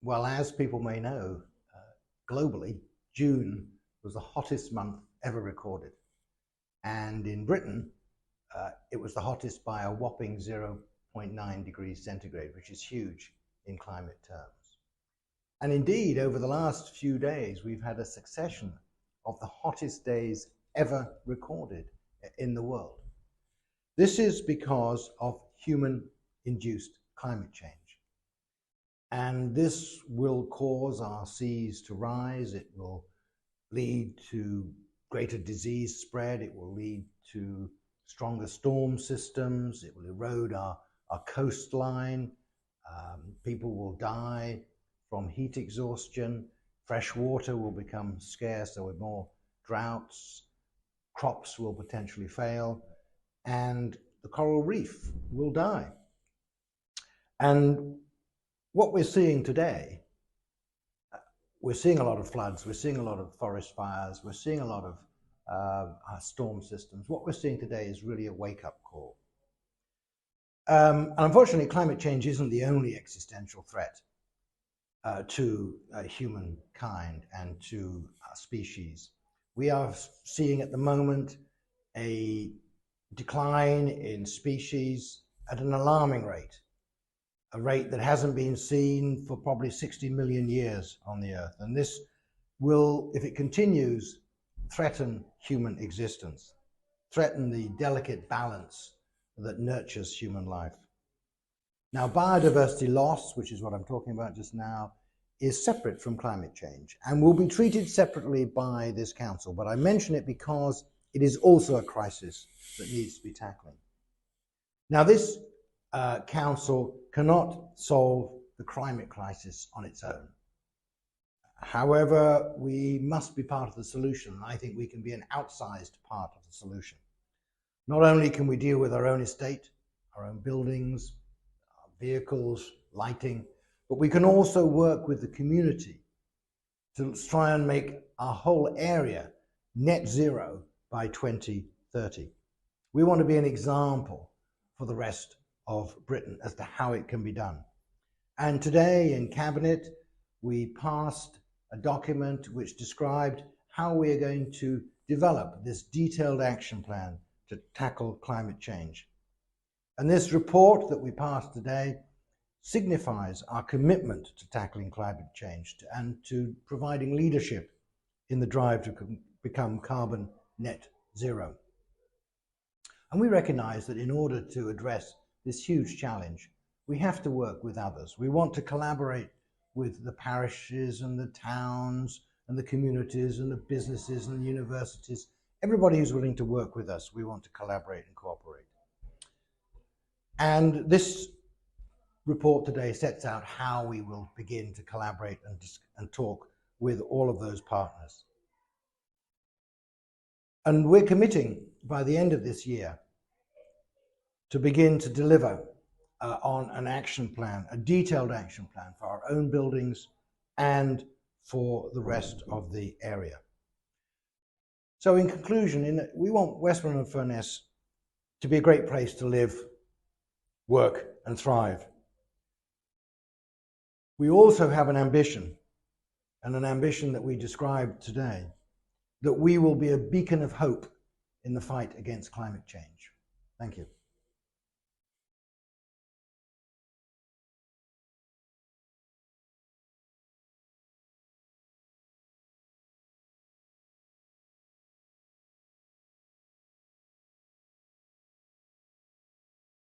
Well, as people may know, globally, June was the hottest month ever recorded. And in Britain, it was the hottest by a whopping 0.9 degrees centigrade, which is huge in climate terms. And indeed, over the last few days, we've had a succession of the hottest days ever recorded in the world. This is because of human-induced climate change. And this will cause our seas to rise. It will lead to greater disease spread. It will lead to stronger storm systems. It will erode our coastline. People will die from heat exhaustion. Fresh water will become scarce. There will be more droughts. Crops will potentially fail. And the coral reef will die. And what we're seeing today, we're seeing a lot of floods, we're seeing a lot of forest fires, we're seeing a lot of storm systems. What we're seeing today is really a wake-up call. And unfortunately, climate change isn't the only existential threat to humankind and to our species. We are seeing at the moment a decline in species at an alarming rate, a rate that hasn't been seen for probably 60 million years on the Earth. And this will, if it continues, threaten human existence, threaten the delicate balance that nurtures human life. Now, biodiversity loss, which is what I'm talking about just now, is separate from climate change and will be treated separately by this council. But I mention it because it is also a crisis that needs to be tackled. Now, this council cannot solve the climate crisis on its own. However, we must be part of the solution. I think we can be an outsized part of the solution. Not only can we deal with our own estate, our own buildings, our vehicles, lighting, but we can also work with the community to try and make our whole area net zero by 2030. We want to be an example for the rest of Britain as to how it can be done. And today in Cabinet, we passed a document which described how we are going to develop this detailed action plan to tackle climate change. And this report that we passed today signifies our commitment to tackling climate change and to providing leadership in the drive to become carbon net zero. And we recognize that in order to address this huge challenge, we have to work with others. We want to collaborate with the parishes and the towns and the communities and the businesses and the universities. Everybody who's willing to work with us, we want to collaborate and cooperate. And this report today sets out how we will begin to collaborate and talk with all of those partners. And we're committing by the end of this year to begin to deliver on an action plan, a detailed action plan for our own buildings and for the rest of the area. So in conclusion, we want Westmorland and Furness to be a great place to live, work and thrive. We also have an ambition, and an ambition that we described today, that we will be a beacon of hope in the fight against climate change. Thank you.